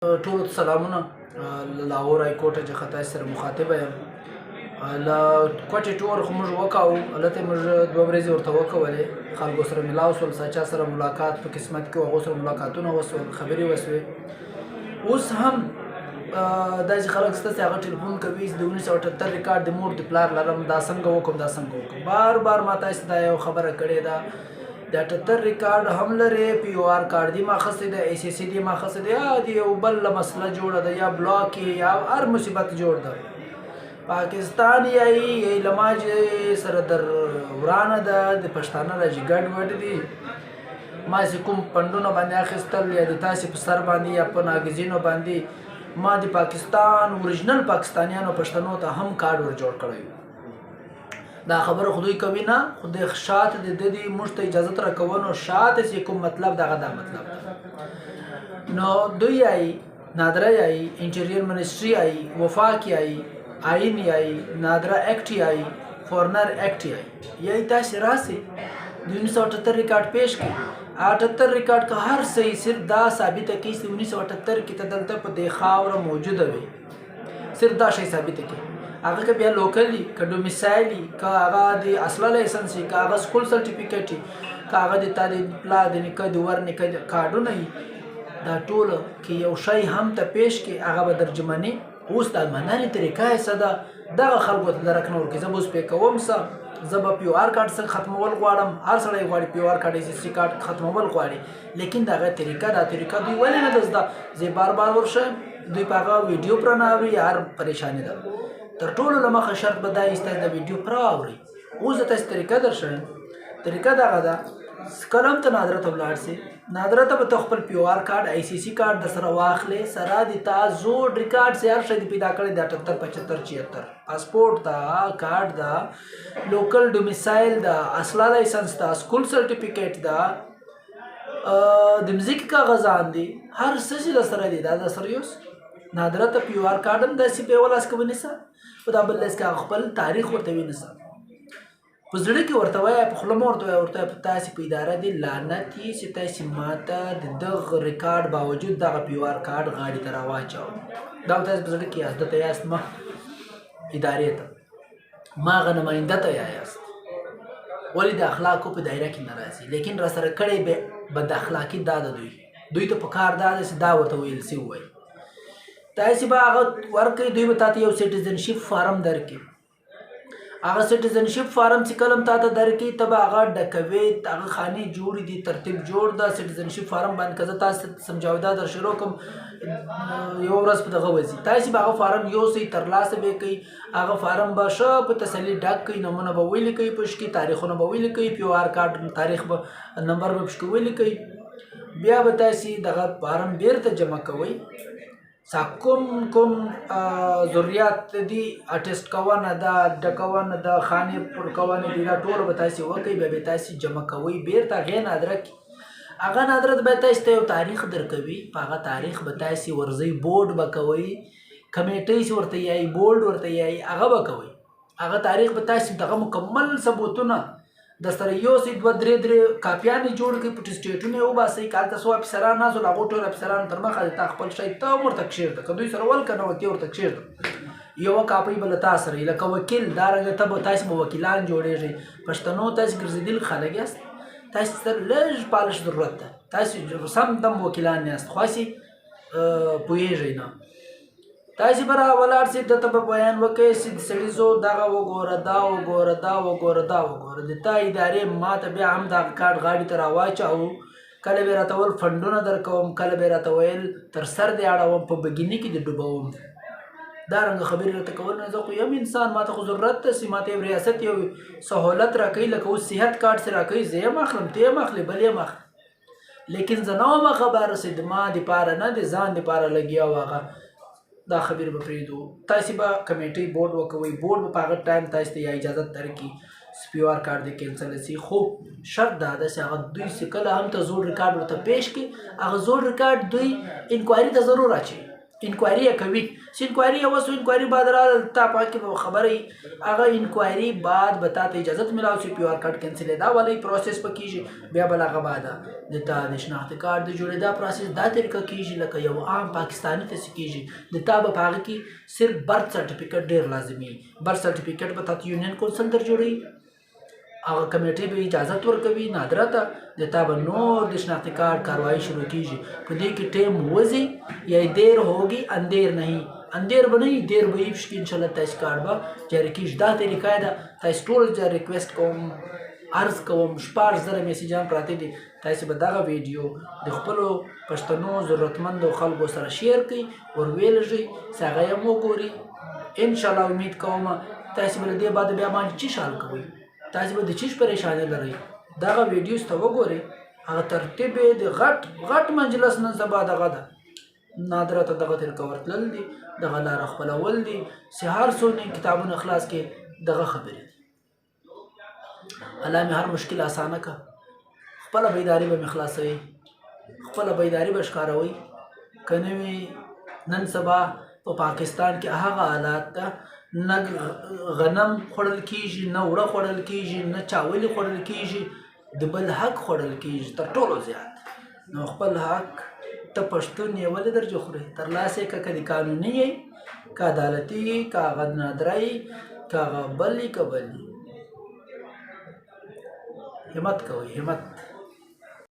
ټولو ته سلامونه. له لاهور های کوټه چې خطا سره مخاطبه یم. له کوټې ټور خو موږ وکاو، هلته موږ 2 ورځې ورته وکولې، خلکو سره ملاو شول، چا سره ملاقات په قسمت کې و، هغو سره ملاقاتونه وشول، خبرې وشوې. اوس هم دا چې خلک شته چې هغه ټلیفون کوي چې د 1978 ریکارډ د مور د پلار لرم، دا څنګه وکړم دا څنګه وکړم. بار بار ما تاسو دا یو خبره کړې ده، د 78 ریکارډ هم لري، پی او آر کارډ دی ماخذ دی، ای سی سی دی ماخذ دی، یا د یو بل مسله جوړه ده، یا بلاک یا هر مصیبت جوړ ده. پاکستان یې لماج سره در ورانه ده، د پښتانه راځي ګډ وډ دي. ما چې کوم پندونه باندې اخیستل یا د تاسې په سر باندې یا په ناګزینو باندې ما د پاکستان اوریجنل پاکستانیانو پښتنو ته هم کارډ ور جوړ کړی. دا خبره خدای کوي نه، خدای شاته د دې موږ ته اجازه راکونو، شاته چې کوم مطلب دغه دا مطلب نو دوی ای نادره ای انټیریر منسټری ای وفاق ای آئین ای نادره ایکټ ای فورنر ایکټ ای یی تاسو راسي د 1978 ریکارډ پیش کړي. 78 ریکارډ کا هر صحیح صرف دا ثابت کوي چې 1978 کې تدلته په د خاور موجوده وي، صرف دا شی ثابت کوي. هغه که بیا لوکلی که ډومیسایلی که هغه د اصله لایسنس که هغه سکول سرټیفیکیټ که هغه د تا د پلا د نیکه د ور نیکه کارډونه وي، دا ټوله کې یو شی هم ته پیش کړي هغه به ترجماني. اوس د مننې طریقه یې څه ده، دغه خلکو ته درک نه ورکوي. زه به اوس پې کوم څه، زه به پی او آر کارډ څنګه ختمول غواړم، هر سړی غواړي پی او آر کارډ ای سی سی کارډ ختمول غواړي، لیکن دغه طریقه دا طریقه دوی ولې نه ده زده. زه بار بار ورشم، دوی په هغه ویډیو پرې نه اوري، هر پریشاني ده. تر ټولو له مخه شرط به دا ایسته د ویډیو پرا اوري. اوس د تاسو طریقه درښیم، طریقه دغه ده، کله هم ته نادره ته ولاړ سې، نادره ته به ته خپل پی او آر کارډ ای سی سی کارډ در سره واخلې، سره د تا زوړ ریکارډ چې هر شی دې پیدا کړی د 78 75 76 پاسپورټ ده، کارډ ده، لوکل ډومیسایل ده، اصله لایسنس ده، سکول سرټیفیکیټ ده، د مځکې کاغذان دي، هر څه چې در سره دي دا در سره یوس. نادره ته پی او آر کارډ هم داسې په یوه لاس کې ونیسه، په دا بل لاس کې هغه خپل تاریخ ورته ونیسه، په زړه کې ورته وایه، په خوله مه ورته وایه، ورته وایه په تاسې په اداره دې لعنت یې چې تاسې ماته د دغه ریکارډ باوجود دغه پی او آر کارډ غاړې ته راواچاو. دا به تاسې په زړه کې یاست، دته یاست مه ادارې ته، ما هغه نماینده ته یاست، ولې د اخلاقو په دایره کې نه راځي. لیکن را سره کړی بد اخلاقي دا ده، دوی ته په کار دا ده چې دا ورته ویل سوي وایي. تاسې به هغه ورکوي، دوی به تا ته یو سټیزنشپ فارم درکړي. هغه سټیزنشپ فارم چې کله هم تا ته درکړي، ته به هغه ډکوې، هغه خانې جوړې دي، ترتیب جوړ ده سټیزنشپ فارم باندې. که زه تاسو ته سمجاوي دا در شروع کوم، یوه ورځ په دغه وځي، تاسې به هغه فارم یوسئ، ترلاسه به یې کوئ، هغه فارم به ښه په تسلي ډک کړئ، نومونه به ولیکئ پشت کې، تاریخونه به ولیکئ، پی او آر کارډ تاریخ به نمبر به پشت کې ولیکئ. بیا به تاسې دغه فارم بیرته جمع کوئ، کوم ضروریات دي، اټیسټ کوونه ده، ډکونه ده، خانې پر کوونه دي، دا ټوله به تاسې وکړئ. بیا به تاسې جمع کوئ بیرته هغې نادره کې. هغه نادره به تاسې ته یو تاریخ درکوي، په هغه تاریخ به تاسې ورځئ، بورډ به کوئ، کمیټۍ چې ورته یایي، بورډ ورته یایي، هغه به کوئ. هغه تاریخ به تاسې دغه مکمل ثبوتونه د سره یوسئ، 2-3 کاپیانې جوړ کړئ، په ټسټیټونه یې وباسئ. که هلته څو افیسران ناست ول، هغو ټولو افیسرانو تر مخه د تا خپل شی ته هم ورته کښېږده، که دوی سره ول که نه ول ته یې ورته کښېږده، یوه کاپۍ به له تا سره وي، لکه وکیل. دارنګه تاسې به وکیلان جوړېږئ. پښتنو تاسې ګرځېدلي خلک یاست، تاسې سره لږ پالش ضرورت ده، تاسې سم دم وکیلان یاست، خواسې پوهېږئ نه. تاسې به را ولاړ سئ، دته به بیان وکړئ چې د سړي زو دغه وګوره، دا وګوره، دا وګوره، دا وګوره. د تا ادارې ما ته بیا هم دغه کارډ غاړې ته راواچاوو، کله به یې راته ویل فنډونه درکوم، کله به یې راته ویل تر سر دې اړوم، په بګیني کې دې ډوبوم. دارنګه خبرې راته کول نه. زه خو یم انسان، ما ته خو ضرورت ده چې ما ته یو ریاست یو سهولت راکوي، لکه اوس صحت کارډ چې راکوي، زه یم اخلم، ته یم اخلې، بل یم اخلي. لیکن زه نه وم خبره چې د ما دپاره نه، د ځان دپاره لګیا و هغه. دا خبرې به پرېږدو. تاسې به کمیټۍ بورډ وکوئ، بورډ به په هغه ټایم تاسې ته یا اجازت درکړي چې پی او آر کارډ دې کینسل شي. خو شرط دا ده چې هغه دوی چې کله هم ته زوړ ریکارډ ورته پیش کړي، هغه زوړ ریکارډ دوی انکوایري ته ضرور اچوي. انکوایري یې کوي چې انکوایري یې وسو انکوایري بعد را تا پاکې به خبرې هغه انکوایري بعد به تا ته اجازت ملاو شي پی آر کارت کینسل دا ولې پروسس په کېږي بیا به هغه بعد د تا د شناخته کارت د جوړېدا پروسس دا طریقه کېږي لکه یو عام پاکستاني ته څه کېږي د تا به په هغه کې صرف برث سرټیفیکټ ډېر لازمي برث سرټیفیکټ به تا ته یونین کونسل در جوړوي هغه کمیټې به اجازت ورکوي نادره ته د تا به نور د شناختی کارت کاروائی شروع کیږي په دې کې ټیم وځي یا دیر ہوگی اندیر نہیں اندیر به نه دیر به یې ان شاء الله تاسو کارت به جاری کیږي دا طریقه ده تاسو ټول ریکویسټ کوم عرض کوم شپږ زره میسیجان پراته دي تاسو به دغه ویډیو د خپلو پښتنو ضرورتمندو خلکو سره شیر کړئ ور ویلږئ چې هغه یې وګوري ان شاء الله امید کوم تاسو به دې بعد بیا باندې چی شال کوئ تاسو به د چیش پریشانی لرئ دغه ویډیوز ته وګورئ هغه ترتیب د غټ مجلس نن سبا دغه ده نادره ته دغه طریقه ورتلل دي دغه لاره خپلول دي چې هر څونه کتابونه خلاص کې دغه خبرې الله مې هر مشکل اسانه که خپله بیداري به مې خلاصوي خپله بیداري به ښکاروئ که نه وي نن سبا په پاکستان کې هغه حالات ده نه غنم خوړل کیږي نه وړه خوړل کیږي نه چاولې خوړل کیږي د بل حق خوړل کیږي تر ټولو زیات نو خپل حق ته پښتون یې ولې درجه خوري ترلاسه یې که د قانوني یې که عدالتي یې که هغه نادره یې که هغه بل یې که بل یې همت کوئ همت